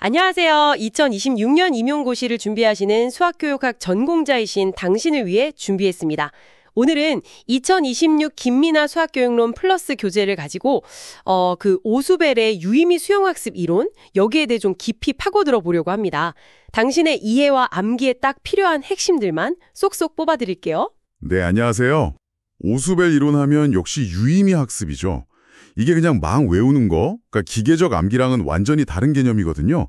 안녕하세요. 2026년 임용고시를 준비하시는 수학교육학 전공자이신 당신을 위해 준비했습니다. 오늘은 2026 김미나 수학교육론 플러스 교재를 가지고 오수벨의 유의미 수용학습 이론, 여기에 대해 좀 깊이 파고들어 보려고 합니다. 당신의 이해와 암기에 딱 필요한 핵심들만 쏙쏙 뽑아드릴게요. 네, 안녕하세요. 오수벨 이론하면 역시 유의미 학습이죠. 이게 그냥 막 외우는 거, 그러니까 기계적 암기랑은 완전히 다른 개념이거든요.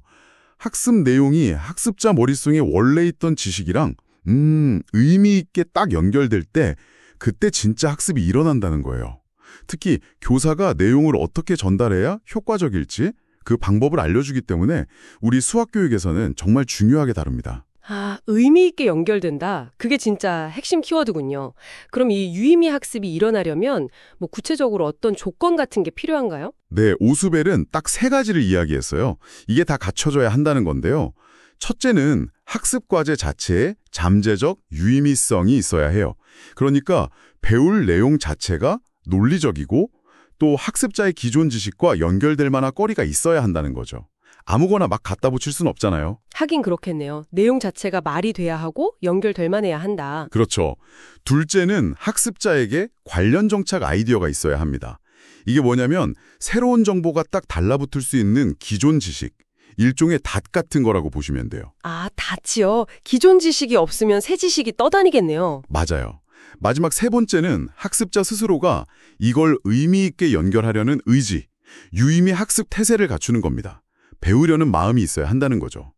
학습 내용이 학습자 머릿속에 원래 있던 지식이랑 의미 있게 딱 연결될 때 그때 진짜 학습이 일어난다는 거예요. 특히 교사가 내용을 어떻게 전달해야 효과적일지 그 방법을 알려주기 때문에 우리 수학교육에서는 정말 중요하게 다룹니다. 의미 있게 연결된다. 그게 진짜 핵심 키워드군요. 그럼 이 유의미 학습이 일어나려면 구체적으로 어떤 조건 같은 게 필요한가요? 네, 오수벨은 딱 3가지를 이야기했어요. 이게 다 갖춰져야 한다는 건데요. 첫째는 학습 과제 자체에 잠재적 유의미성이 있어야 해요. 그러니까 배울 내용 자체가 논리적이고 또 학습자의 기존 지식과 연결될 만한 거리가 있어야 한다는 거죠. 아무거나 막 갖다 붙일 수는 없잖아요. 하긴 그렇겠네요. 내용 자체가 말이 돼야 하고 연결될 만해야 한다. 그렇죠. 둘째는 학습자에게 관련 정착 아이디어가 있어야 합니다. 이게 뭐냐면 새로운 정보가 딱 달라붙을 수 있는 기존 지식, 일종의 닷 같은 거라고 보시면 돼요. 닷이요? 기존 지식이 없으면 새 지식이 떠다니겠네요. 맞아요. 마지막 3번째는 학습자 스스로가 이걸 의미 있게 연결하려는 의지, 유의미 학습 태세를 갖추는 겁니다. 배우려는 마음이 있어야 한다는 거죠.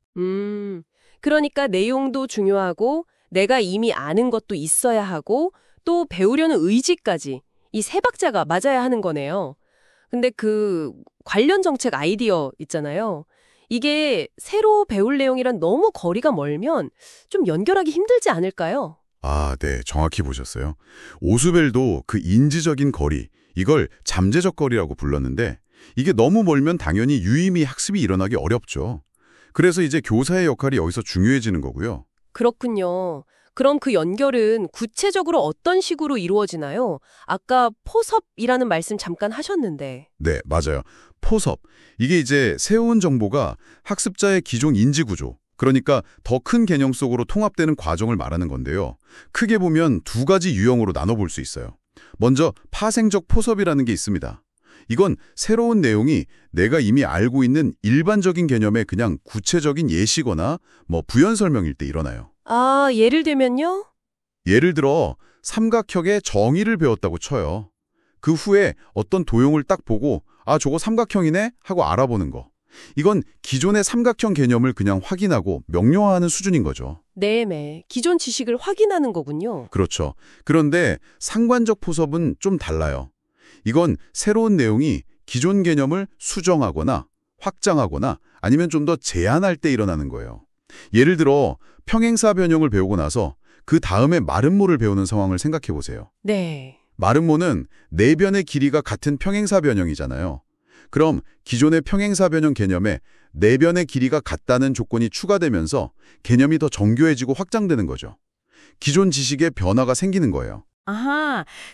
그러니까 내용도 중요하고 내가 이미 아는 것도 있어야 하고 또 배우려는 의지까지 이 3박자가 맞아야 하는 거네요. 근데 그 관련 정책 아이디어 있잖아요. 이게 새로 배울 내용이랑 너무 거리가 멀면 좀 연결하기 힘들지 않을까요? 네. 정확히 보셨어요. 오수벨도 그 인지적인 거리, 이걸 잠재적 거리라고 불렀는데 이게 너무 멀면 당연히 유의미 학습이 일어나기 어렵죠. 그래서 이제 교사의 역할이 여기서 중요해지는 거고요. 그렇군요. 그럼 그 연결은 구체적으로 어떤 식으로 이루어지나요? 아까 포섭이라는 말씀 잠깐 하셨는데. 네, 맞아요. 포섭. 이게 이제 세운 정보가 학습자의 기존 인지 구조, 그러니까 더 큰 개념 속으로 통합되는 과정을 말하는 건데요. 크게 보면 2가지 유형으로 나눠볼 수 있어요. 먼저 파생적 포섭이라는 게 있습니다. 이건 새로운 내용이 내가 이미 알고 있는 일반적인 개념의 그냥 구체적인 예시거나 부연 설명일 때 일어나요. 예를 들면요? 예를 들어 삼각형의 정의를 배웠다고 쳐요. 그 후에 어떤 도형을 딱 보고 저거 삼각형이네 하고 알아보는 거. 이건 기존의 삼각형 개념을 그냥 확인하고 명료화하는 수준인 거죠. 네. 기존 지식을 확인하는 거군요. 그렇죠. 그런데 상관적 포섭은 좀 달라요. 이건 새로운 내용이 기존 개념을 수정하거나 확장하거나 아니면 좀 더 제한할 때 일어나는 거예요. 예를 들어 평행사 변형을 배우고 나서 그 다음에 마름모를 배우는 상황을 생각해 보세요. 네. 마름모는 네 변의 길이가 같은 평행사 변형이잖아요. 그럼 기존의 평행사 변형 개념에 네 변의 길이가 같다는 조건이 추가되면서 개념이 더 정교해지고 확장되는 거죠. 기존 지식에 변화가 생기는 거예요.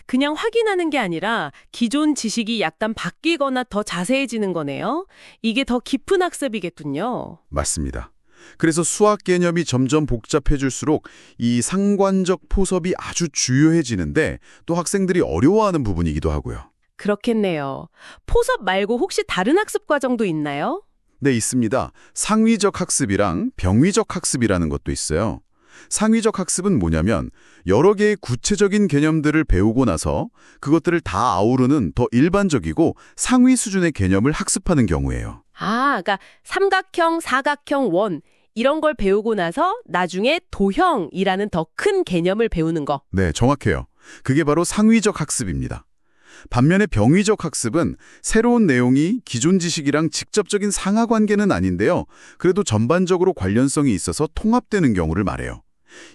그냥 확인하는 게 아니라 기존 지식이 약간 바뀌거나 더 자세해지는 거네요. 이게 더 깊은 학습이겠군요. 맞습니다. 그래서 수학 개념이 점점 복잡해질수록 이 상관적 포섭이 아주 주요해지는데 또 학생들이 어려워하는 부분이기도 하고요. 그렇겠네요. 포섭 말고 혹시 다른 학습 과정도 있나요? 네, 있습니다. 상위적 학습이랑 병위적 학습이라는 것도 있어요. 상위적 학습은 뭐냐면 여러 개의 구체적인 개념들을 배우고 나서 그것들을 다 아우르는 더 일반적이고 상위 수준의 개념을 학습하는 경우예요. 그러니까 삼각형, 사각형, 원 이런 걸 배우고 나서 나중에 도형이라는 더 큰 개념을 배우는 거. 네, 정확해요. 그게 바로 상위적 학습입니다. 반면에 병위적 학습은 새로운 내용이 기존 지식이랑 직접적인 상하 관계는 아닌데요. 그래도 전반적으로 관련성이 있어서 통합되는 경우를 말해요.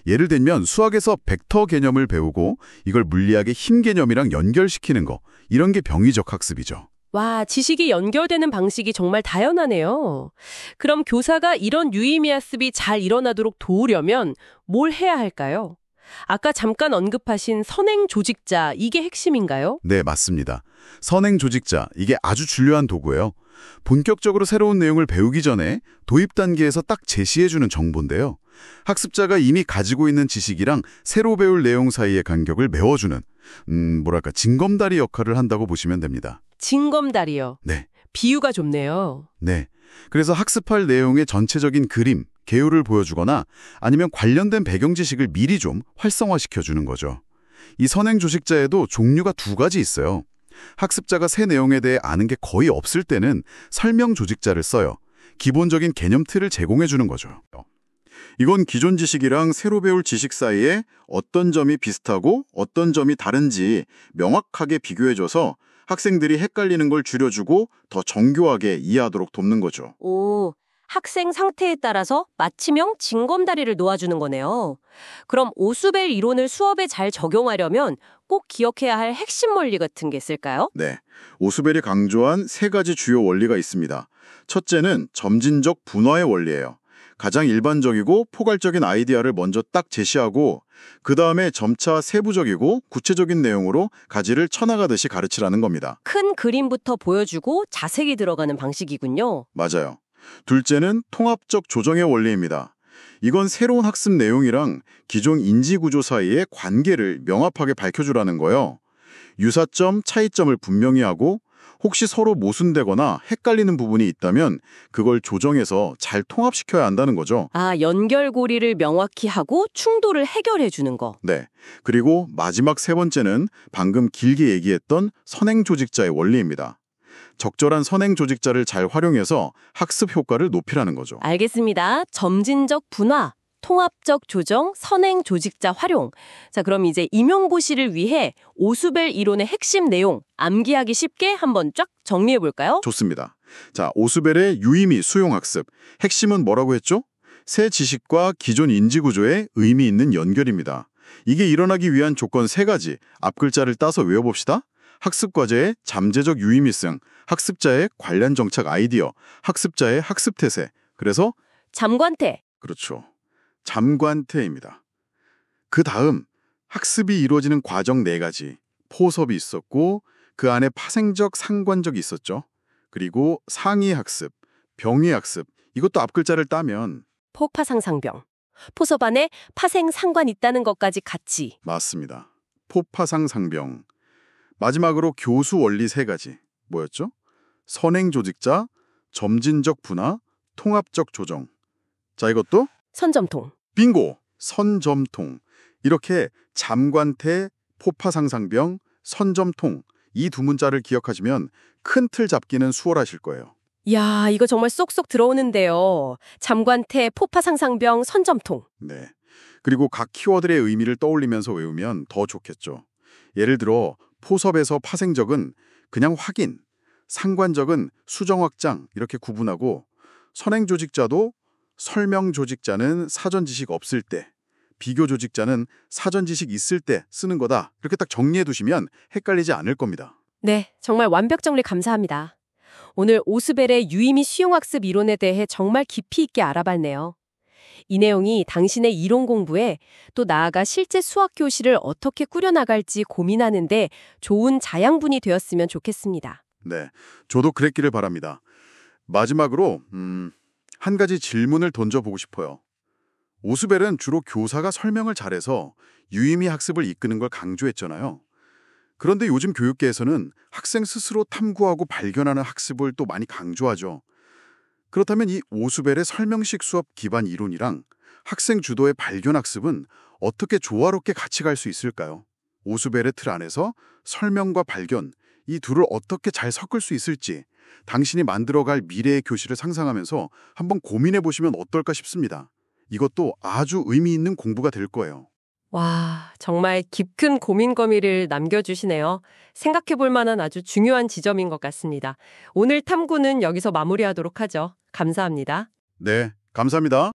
예를 들면 수학에서 벡터 개념을 배우고 이걸 물리학의 힘 개념이랑 연결시키는 거, 이런 게 병위적 학습이죠. 와, 지식이 연결되는 방식이 정말 다양하네요. 그럼 교사가 이런 유의미 학습이 잘 일어나도록 도우려면 뭘 해야 할까요? 아까 잠깐 언급하신 선행 조직자, 이게 핵심인가요? 네, 맞습니다. 선행 조직자, 이게 아주 중요한 도구예요. 본격적으로 새로운 내용을 배우기 전에 도입 단계에서 딱 제시해주는 정보인데요. 학습자가 이미 가지고 있는 지식이랑 새로 배울 내용 사이의 간격을 메워주는, 징검다리 역할을 한다고 보시면 됩니다. 징검다리요. 네. 비유가 좋네요. 네. 그래서 학습할 내용의 전체적인 그림, 개요를 보여주거나 아니면 관련된 배경 지식을 미리 좀 활성화시켜주는 거죠. 이 선행 조직자에도 종류가 두 가지 있어요. 학습자가 새 내용에 대해 아는 게 거의 없을 때는 설명 조직자를 써요. 기본적인 개념 틀을 제공해주는 거죠. 이건 기존 지식이랑 새로 배울 지식 사이에 어떤 점이 비슷하고 어떤 점이 다른지 명확하게 비교해줘서 학생들이 헷갈리는 걸 줄여주고 더 정교하게 이해하도록 돕는 거죠. 오, 학생 상태에 따라서 맞춤형 징검다리를 놓아주는 거네요. 그럼 오수벨 이론을 수업에 잘 적용하려면 꼭 기억해야 할 핵심 원리 같은 게 있을까요? 네, 오수벨이 강조한 세 가지 주요 원리가 있습니다. 첫째는 점진적 분화의 원리예요. 가장 일반적이고 포괄적인 아이디어를 먼저 딱 제시하고 그 다음에 점차 세부적이고 구체적인 내용으로 가지를 쳐나가듯이 가르치라는 겁니다. 큰 그림부터 보여주고 자세히 들어가는 방식이군요. 맞아요. 둘째는 통합적 조정의 원리입니다. 이건 새로운 학습 내용이랑 기존 인지구조 사이의 관계를 명확하게 밝혀주라는 거예요. 유사점, 차이점을 분명히 하고 혹시 서로 모순되거나 헷갈리는 부분이 있다면 그걸 조정해서 잘 통합시켜야 한다는 거죠. 아, 연결고리를 명확히 하고 충돌을 해결해 주는 거. 네. 그리고 마지막 세 번째는 방금 길게 얘기했던 선행조직자의 원리입니다. 적절한 선행조직자를 잘 활용해서 학습 효과를 높이라는 거죠. 알겠습니다. 점진적 분화, 통합적 조정, 선행 조직자 활용. 자, 그럼 이제 임용고시를 위해 오수벨 이론의 핵심 내용 암기하기 쉽게 한번 쫙 정리해 볼까요? 좋습니다. 자, 오수벨의 유의미 수용학습. 핵심은 뭐라고 했죠? 새 지식과 기존 인지구조의 의미 있는 연결입니다. 이게 일어나기 위한 조건 세 가지. 앞글자를 따서 외워봅시다. 학습과제의 잠재적 유의미성, 학습자의 관련 정착 아이디어, 학습자의 학습 태세. 그래서 잠관태. 그렇죠. 잠관태입니다. 그 다음 학습이 이루어지는 과정 네 가지. 포섭이 있었고 그 안에 파생적, 상관적이 있었죠. 그리고 상위학습, 병위학습. 이것도 앞글자를 따면 포파상상병. 포섭 안에 파생 상관 있다는 것까지 같이. 맞습니다. 포파상상병. 마지막으로 교수 원리 세 가지. 뭐였죠? 선행조직자, 점진적 분화, 통합적 조정. 자, 이것도 선점통. 빙고! 선점통. 이렇게 잠관태, 포파상상병, 선점통 이 두 문자를 기억하시면 큰 틀 잡기는 수월하실 거예요. 야, 이거 정말 쏙쏙 들어오는데요. 잠관태, 포파상상병, 선점통. 네. 그리고 각 키워드의 의미를 떠올리면서 외우면 더 좋겠죠. 예를 들어 포섭에서 파생적은 그냥 확인, 상관적은 수정 확장 이렇게 구분하고 선행조직자도 설명 조직자는 사전 지식 없을 때, 비교 조직자는 사전 지식 있을 때 쓰는 거다. 이렇게 딱 정리해 두시면 헷갈리지 않을 겁니다. 네, 정말 완벽 정리 감사합니다. 오늘 오수벨의 유의미 수용학습 이론에 대해 정말 깊이 있게 알아봤네요. 이 내용이 당신의 이론 공부에 또 나아가 실제 수학 교실을 어떻게 꾸려나갈지 고민하는데 좋은 자양분이 되었으면 좋겠습니다. 네, 저도 그랬기를 바랍니다. 마지막으로 한 가지 질문을 던져보고 싶어요. 오수벨은 주로 교사가 설명을 잘해서 유의미 학습을 이끄는 걸 강조했잖아요. 그런데 요즘 교육계에서는 학생 스스로 탐구하고 발견하는 학습을 또 많이 강조하죠. 그렇다면 이 오수벨의 설명식 수업 기반 이론이랑 학생 주도의 발견 학습은 어떻게 조화롭게 같이 갈 수 있을까요? 오수벨의 틀 안에서 설명과 발견, 이 둘을 어떻게 잘 섞을 수 있을지 당신이 만들어갈 미래의 교실을 상상하면서 한번 고민해 보시면 어떨까 싶습니다. 이것도 아주 의미 있는 공부가 될 거예요. 와, 정말 깊은 고민 거미를 남겨주시네요. 생각해 볼 만한 아주 중요한 지점인 것 같습니다. 오늘 탐구는 여기서 마무리하도록 하죠. 감사합니다. 네, 감사합니다.